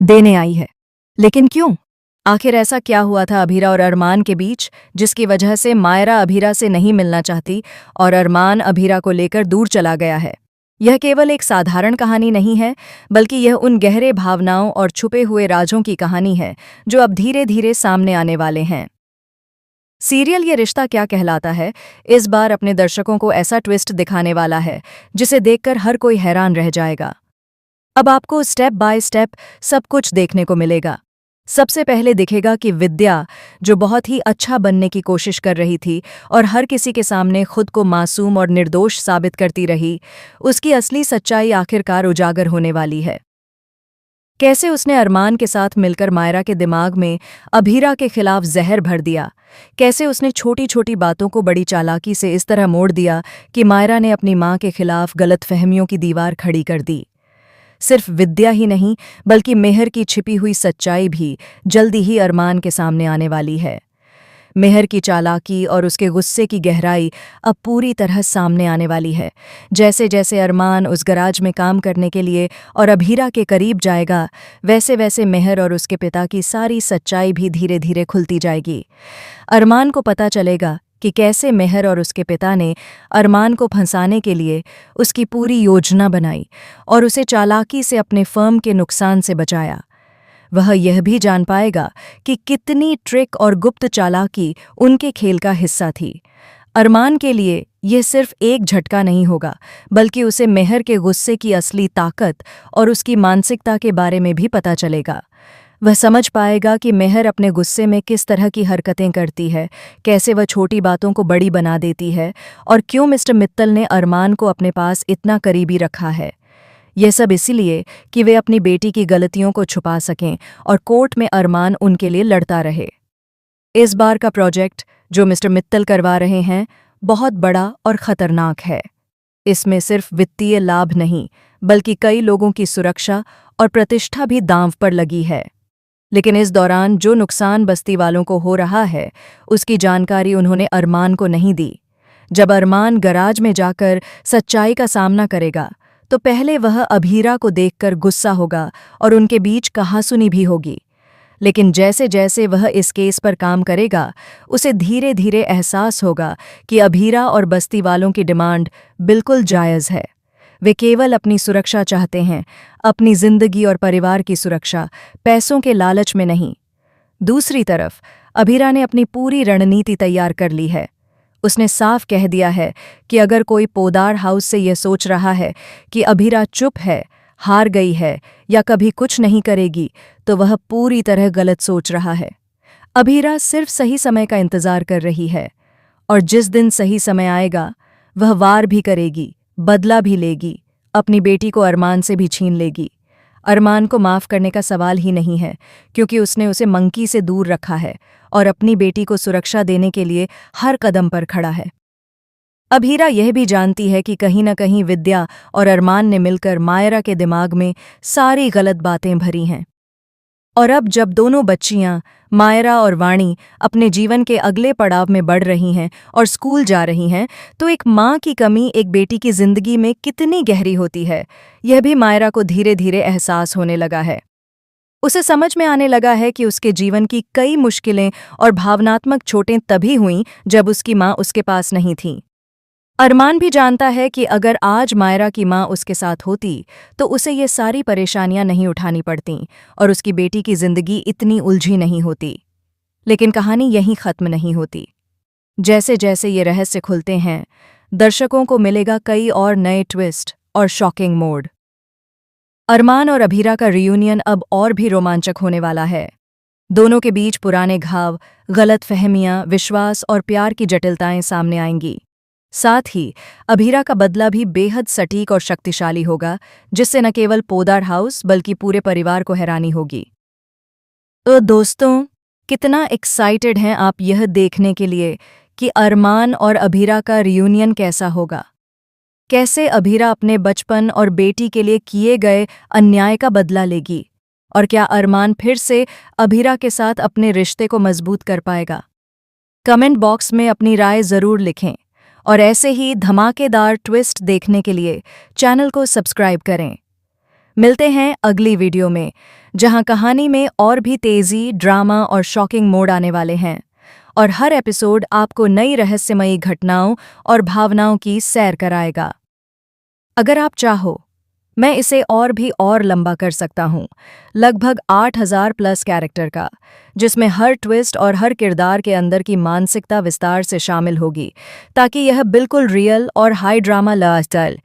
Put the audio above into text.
देने आई है। लेकिन क्यों? आखिर ऐसा क्या हुआ था अभीरा और अरमान के बीच जिसकी वजह से मायरा अभीरा से नहीं मिलना चाहती और अरमान अभीरा को लेकर दूर चला गया है? यह केवल एक साधारण कहानी नहीं है, बल्कि यह उन गहरे भावनाओं और छुपे हुए राजों की कहानी है जो अब धीरे धीरे सामने आने वाले हैं। सीरियल ये रिश्ता क्या कहलाता है इस बार अपने दर्शकों को ऐसा ट्विस्ट दिखाने वाला है जिसे देखकर हर कोई हैरान रह जाएगा। अब आपको स्टेप बाय स्टेप सब कुछ देखने को मिलेगा। सबसे पहले दिखेगा कि विद्या, जो बहुत ही अच्छा बनने की कोशिश कर रही थी और हर किसी के सामने खुद को मासूम और निर्दोष साबित करती रही, उसकी असली सच्चाई आखिरकार उजागर होने वाली है। कैसे उसने अरमान के साथ मिलकर मायरा के दिमाग में अभीरा के खिलाफ जहर भर दिया, कैसे उसने छोटी छोटी बातों को बड़ी चालाकी से इस तरह मोड़ दिया कि मायरा ने अपनी मां के खिलाफ गलतफहमियों की दीवार खड़ी कर दी। सिर्फ विद्या ही नहीं, बल्कि मेहर की छिपी हुई सच्चाई भी जल्दी ही अरमान के सामने आने वाली है। मेहर की चालाकी और उसके गुस्से की गहराई अब पूरी तरह सामने आने वाली है। जैसे जैसे अरमान उस गराज में काम करने के लिए और अभीरा के करीब जाएगा, वैसे वैसे मेहर और उसके पिता की सारी सच्चाई भी धीरे धीरे खुलती जाएगी। अरमान को पता चलेगा कि कैसे मेहर और उसके पिता ने अरमान को फंसाने के लिए उसकी पूरी योजना बनाई और उसे चालाकी से अपने फर्म के नुकसान से बचाया। वह यह भी जान पाएगा कि कितनी ट्रिक और गुप्त चालाकी उनके खेल का हिस्सा थी। अरमान के लिए यह सिर्फ एक झटका नहीं होगा, बल्कि उसे मेहर के गुस्से की असली ताकत और उसकी मानसिकता के बारे में भी पता चलेगा। वह समझ पाएगा कि मेहर अपने गुस्से में किस तरह की हरकतें करती है, कैसे वह छोटी बातों को बड़ी बना देती है और क्यों मिस्टर मित्तल ने अरमान को अपने पास इतना करीबी रखा है। यह सब इसीलिए कि वे अपनी बेटी की गलतियों को छुपा सकें और कोर्ट में अरमान उनके लिए लड़ता रहे। इस बार का प्रोजेक्ट जो मिस्टर मित्तल करवा रहे हैं बहुत बड़ा और खतरनाक है। इसमें सिर्फ वित्तीय लाभ नहीं, बल्कि कई लोगों की सुरक्षा और प्रतिष्ठा भी दांव पर लगी है। लेकिन इस दौरान जो नुकसान बस्ती वालों को हो रहा है, उसकी जानकारी उन्होंने अरमान को नहीं दी। जब अरमान गराज में जाकर सच्चाई का सामना करेगा, तो पहले वह अभीरा को देखकर गुस्सा होगा और उनके बीच कहासुनी भी होगी। लेकिन जैसे जैसे वह इस केस पर काम करेगा, उसे धीरे धीरे एहसास होगा कि अभीरा और बस्ती वालों की डिमांड बिल्कुल जायज़ है। वे केवल अपनी सुरक्षा चाहते हैं, अपनी जिंदगी और परिवार की सुरक्षा, पैसों के लालच में नहीं। दूसरी तरफ अभीरा ने अपनी पूरी रणनीति तैयार कर ली है। उसने साफ कह दिया है कि अगर कोई पोदार हाउस से यह सोच रहा है कि अभीरा चुप है, हार गई है या कभी कुछ नहीं करेगी, तो वह पूरी तरह गलत सोच रहा है। अभीरा सिर्फ सही समय का इंतजार कर रही है और जिस दिन सही समय आएगा, वह वार भी करेगी, बदला भी लेगी, अपनी बेटी को अरमान से भी छीन लेगी। अरमान को माफ करने का सवाल ही नहीं है, क्योंकि उसने उसे मंकी से दूर रखा है और अपनी बेटी को सुरक्षा देने के लिए हर कदम पर खड़ा है। अभीरा यह भी जानती है कि कहीं न कहीं विद्या और अरमान ने मिलकर मायरा के दिमाग में सारी गलत बातें भरी हैं। और अब जब दोनों बच्चियां मायरा और वाणी अपने जीवन के अगले पड़ाव में बढ़ रही हैं और स्कूल जा रही हैं, तो एक माँ की कमी एक बेटी की जिंदगी में कितनी गहरी होती है, यह भी मायरा को धीरे धीरे एहसास होने लगा है। उसे समझ में आने लगा है कि उसके जीवन की कई मुश्किलें और भावनात्मक चोटें तभी हुईं जब उसकी माँ उसके पास नहीं थी। अरमान भी जानता है कि अगर आज मायरा की माँ उसके साथ होती, तो उसे ये सारी परेशानियां नहीं उठानी पड़तीं और उसकी बेटी की जिंदगी इतनी उलझी नहीं होती। लेकिन कहानी यहीं खत्म नहीं होती। जैसे जैसे ये रहस्य खुलते हैं, दर्शकों को मिलेगा कई और नए ट्विस्ट और शॉकिंग मोड़। अरमान और अभीरा का रियूनियन अब और भी रोमांचक होने वाला है। दोनों के बीच पुराने घाव, गलतफहमियां, विश्वास और प्यार की जटिलताएं सामने आएंगी। साथ ही अभीरा का बदला भी बेहद सटीक और शक्तिशाली होगा, जिससे न केवल पोदार हाउस बल्कि पूरे परिवार को हैरानी होगी। तो दोस्तों, कितना एक्साइटेड हैं आप यह देखने के लिए कि अरमान और अभीरा का रियूनियन कैसा होगा? कैसे अभीरा अपने बचपन और बेटी के लिए किए गए अन्याय का बदला लेगी? और क्या अरमान फिर से अभीरा के साथ अपने रिश्ते को मजबूत कर पाएगा? कमेंट बॉक्स में अपनी राय ज़रूर लिखें और ऐसे ही धमाकेदार ट्विस्ट देखने के लिए चैनल को सब्सक्राइब करें। मिलते हैं अगली वीडियो में, जहां कहानी में और भी तेजी, ड्रामा और शॉकिंग मोड़ आने वाले हैं और हर एपिसोड आपको नई रहस्यमयी घटनाओं और भावनाओं की सैर कराएगा। अगर आप चाहो, मैं इसे और लंबा कर सकता हूँ, लगभग 8000 प्लस कैरेक्टर का, जिसमें हर ट्विस्ट और हर किरदार के अंदर की मानसिकता विस्तार से शामिल होगी, ताकि यह बिल्कुल रियल और हाई ड्रामा लाइफस्टाइल